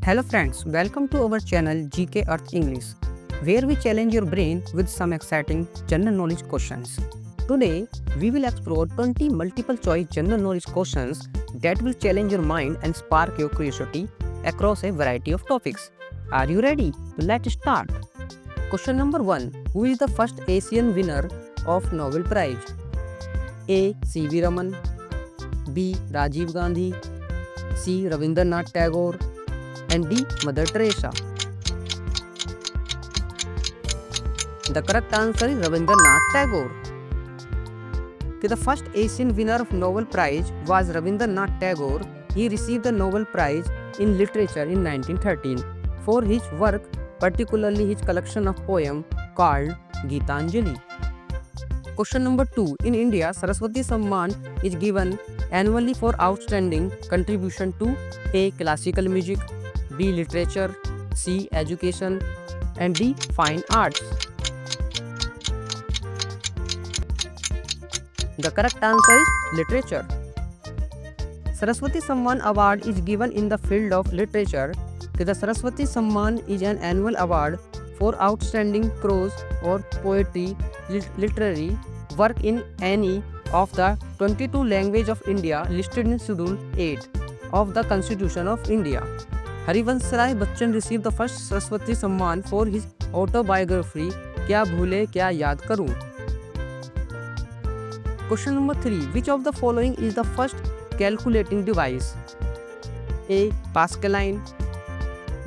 Hello friends, welcome to our channel GK Earth English, where we challenge your brain with some exciting general knowledge questions. Today, we will explore 20 multiple choice general knowledge questions that will challenge your mind and spark your curiosity across a variety of topics. Are you ready? Let's start. Question number 1. Who is the first Asian winner of Nobel Prize? A. C.V. Raman, B. Rajiv Gandhi, C. Rabindranath Tagore, and D. Mother Teresa. The correct answer is Rabindranath Tagore. The first Asian winner of Nobel Prize was Rabindranath Tagore. He received the Nobel Prize in Literature in 1913 for his work, particularly his collection of poems called Gitanjali. Question number 2. In India, Saraswati Samman is given annually for outstanding contribution to A. Classical music, B. Literature, C. Education, and D. Fine arts. The correct answer is literature. Saraswati Samman Award is given in the field of literature. The Saraswati Samman is an annual award for outstanding prose or poetry literary work in any of the 22 languages of India listed in Schedule 8 of the Constitution of India. Harivansh Rai Bachchan received the first Saraswati Samman for his autobiography क्या भूले क्या याद करूं. Question number 3. Which of the following is the first calculating device? A. Pascaline,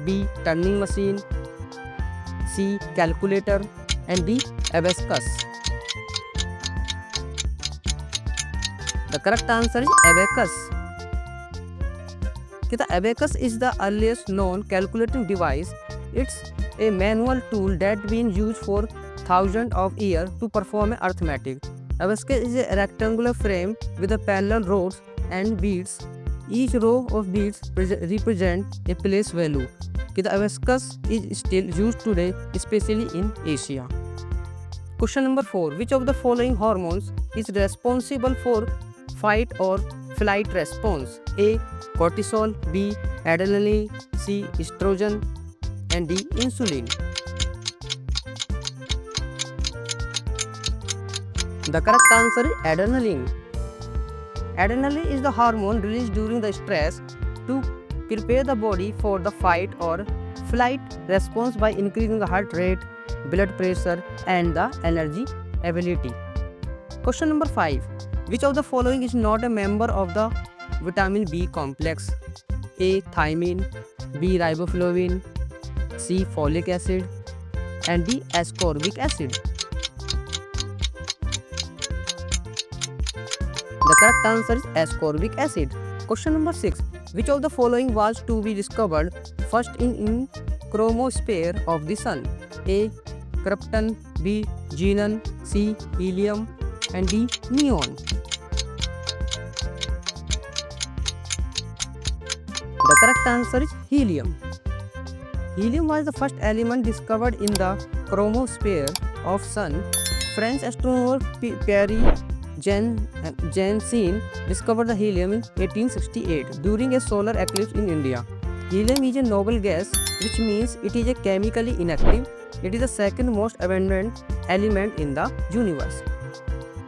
B. Turning machine, C. Calculator, and D. Abacus. The correct answer is abacus. The abacus is the earliest known calculating device. It's a manual tool that been used for thousands of years to perform arithmetic. Abacus is a rectangular frame with a parallel rows and beads. Each row of beads represent a place value. The abacus is still used today, especially in Asia. Question number 4. Which of the following hormones is responsible for fight or flight response? A. Cortisol, B. Adrenaline, C. Estrogen, and D. Insulin. The correct answer is adrenaline. Adrenaline is the hormone released during the stress to prepare the body for the fight or flight response by increasing the heart rate, blood pressure, and the energy availability. Question number 5. Which of the following is not a member of the vitamin B complex? A. Thiamine, B. Riboflavin, C. Folic acid, and D. Ascorbic acid. The correct answer is ascorbic acid. Question number 6. Which of the following was to be discovered first in chromosphere of the sun? A. Krypton, B. Xenon, C. Helium, and D. Neon. The correct answer is helium. Helium was the first element discovered in the chromosphere of Sun. French astronomer Pierre Janssen discovered the helium in 1868 during a solar eclipse in India. Helium is a noble gas, which means it is chemically inactive. It is the second most abundant element in the universe.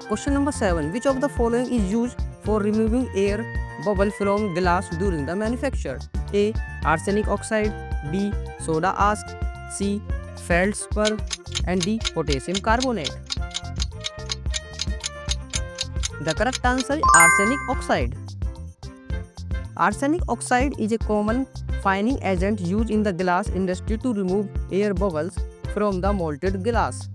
Question number 7. Which of the following is used for removing air bubble from glass during the manufacture? A. Arsenic oxide, B. Soda ash, C. Feldspar, and D. Potassium carbonate. The correct answer is arsenic oxide. Arsenic oxide is a common fining agent used in the glass industry to remove air bubbles from the molten glass.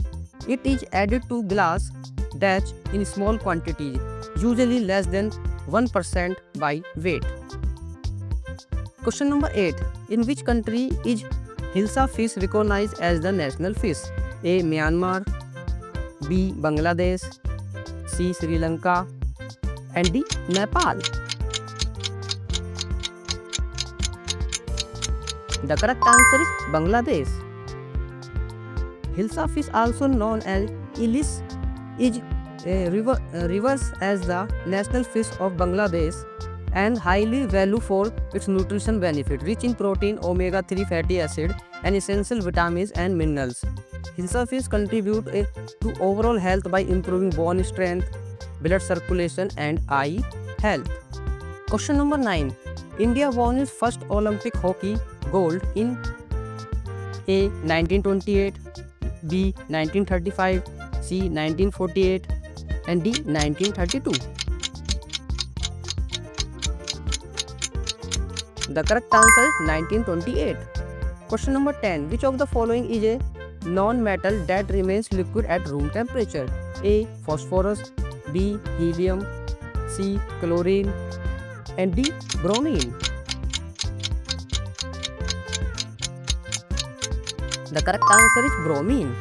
It is added to glass batch in small quantities, usually less than 1% by weight. Question number 8. In which country is Hilsa fish recognized as the national fish? A. Myanmar, B. Bangladesh, C. Sri Lanka, and D. Nepal. The correct answer is Bangladesh. Hilsa fish, also known as Ilis, is revered as the national fish of Bangladesh and highly valued for its nutrition benefit, rich in protein, omega-3 fatty acid, and essential vitamins and minerals. Hilsa fish contribute to overall health by improving bone strength, blood circulation, and eye health. Question number 9. India won its first Olympic hockey gold in A. 1928, B. 1935, C. 1948, and D. 1932. The correct answer is 1928. Question number 10. Which of the following is a non-metal that remains liquid at room temperature? A. Phosphorus, B. Helium, C. Chlorine, and D. Bromine. The correct answer is bromine.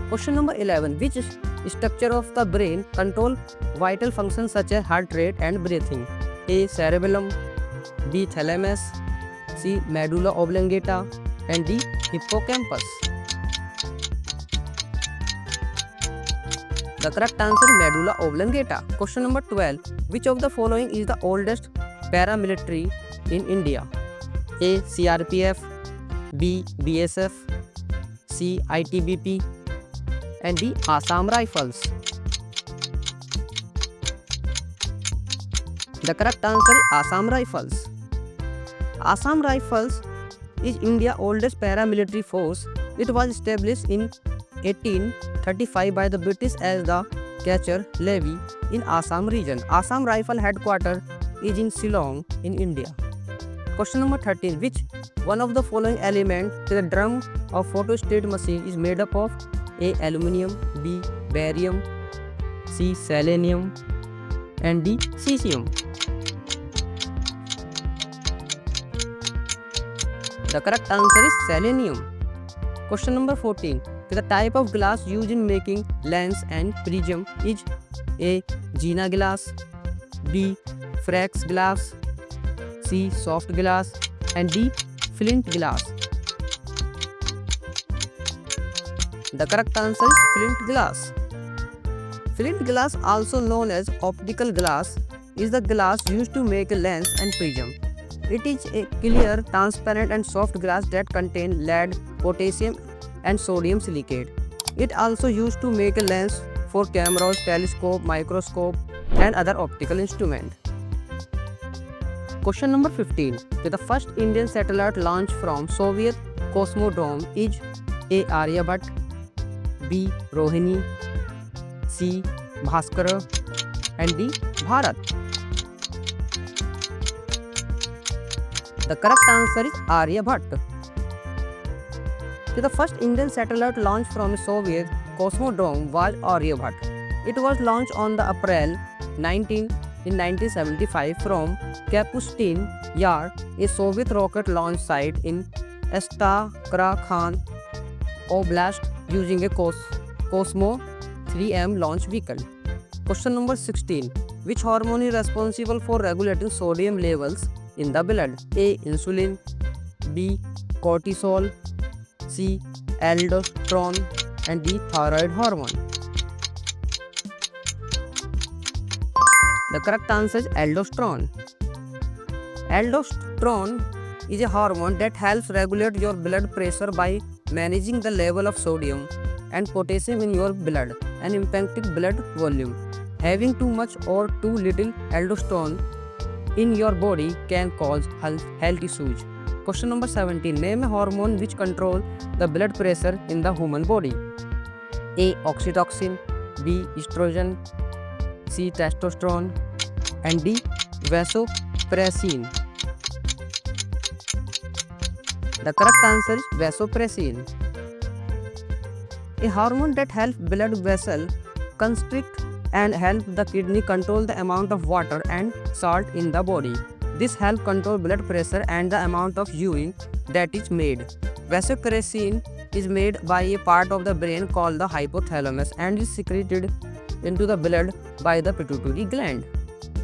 Question number 11. Which structure of the brain control vital functions such as heart rate and breathing? A. Cerebellum, B. Thalamus, C. Medulla oblongata, and D. Hippocampus. The correct answer is medulla oblongata. Question number 12. Which of the following is the oldest paramilitary in India? A. CRPF, B. BSF, C. ITBP, and D. Assam Rifles. The correct answer is Assam Rifles. Assam Rifles is India's oldest paramilitary force. It was established in 1835 by the British as the Kachar Levy in Assam region. Assam Rifle headquarters is in Shillong in India. Question number 13. Which one of the following elements to the drum of photostat machine is made up of? A. Aluminium, B. Barium, C. Selenium, and D. Cesium. The correct answer is selenium. Question number 14. The type of glass used in making lens and prism is A. Gina glass, B. Frax glass, C. Soft glass, and D. Flint glass. The correct answer is flint glass. Flint glass, also known as optical glass, is the glass used to make a lens and prism. It is a clear, transparent and soft glass that contains lead, potassium and sodium silicate. It also used to make a lens for cameras, telescope, microscope and other optical instruments. Question number 15. The first Indian satellite launched from Soviet Cosmodrome is A. Aryabhat, B. Rohini, C. Bhaskara, and D. Bharat. The correct answer is Aryabhat. The first Indian satellite launched from a Soviet Cosmodrome was Aryabhat. It was launched on the April 19 in 1975 from Kapustin Yar, a Soviet rocket launch site in Astrakhan Oblast, using a Cosmo 3M launch vehicle. Question number 16. Which hormone is responsible for regulating sodium levels in the blood? A. Insulin, B. Cortisol, C. Aldosterone, and D. Thyroid hormone. The correct answer is aldosterone. Aldosterone is a hormone that helps regulate your blood pressure by managing the level of sodium and potassium in your blood and impacting blood volume. Having too much or too little aldosterone in your body can cause health issues. Question number 17. Name a hormone which controls the blood pressure in the human body. A. Oxytocin, B. Estrogen, C. Testosterone, and D. Vasopressin. The correct answer is vasopressin. A hormone that helps blood vessel constrict and help the kidney control the amount of water and salt in the body. This helps control blood pressure and the amount of urine that is made. Vasopressin is made by a part of the brain called the hypothalamus and is secreted into the blood by the pituitary gland.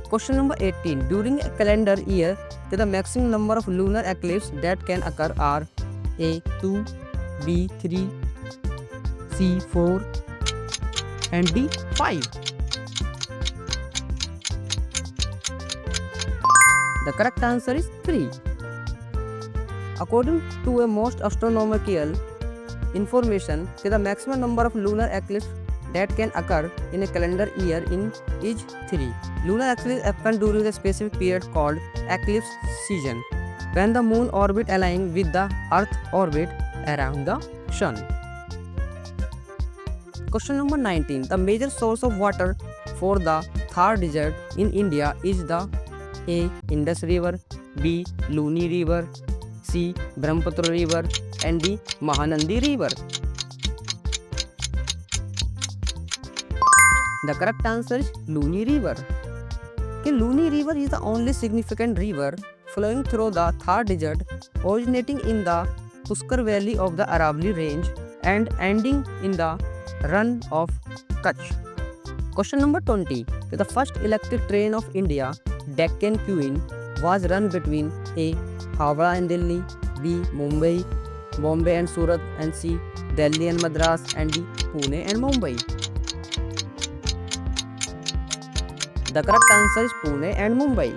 Question number 18. During a calendar year, the maximum number of lunar eclipses that can occur are A. 2, B. 3, C. 4, and D. 5. The correct answer is 3. According to a most astronomical information, the maximum number of lunar eclipses that can occur in a calendar year is 3. Lunar eclipse happen during a specific period called eclipse season, when the moon orbit aligns with the earth orbit around the sun. Question number 19. The major source of water for the Thar Desert in India is the A. Indus River, B. Luni River, C. Brahmaputra River, and D. Mahanadi River. The correct answer is Luni River. Okay, Luni River is the only significant river flowing through the Thar Desert, originating in the Pushkar Valley of the Aravalli Range and ending in the Run of Kutch. Question number 20. The first electric train of India, Deccan Queen, was run between A. Howrah and Delhi, B. Mumbai, Bombay and Surat, and C. Delhi and Madras, and D. Pune and Mumbai. The correct answer is Pune and Mumbai.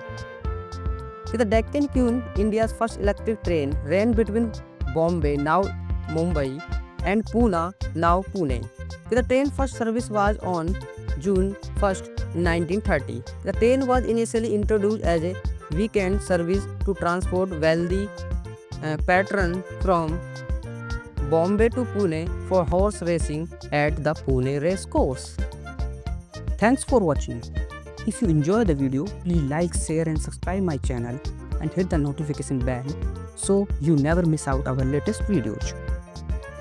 The Deccan Queen, India's first electric train, ran between Bombay, now Mumbai, and Pune, now Pune. The train first service was on June 1st, 1930. The train was initially introduced as a weekend service to transport wealthy patrons from Bombay to Pune for horse racing at the Pune race course. Thanks for watching. If you enjoy the video, please like, share and subscribe my channel and hit the notification bell so you never miss out our latest videos.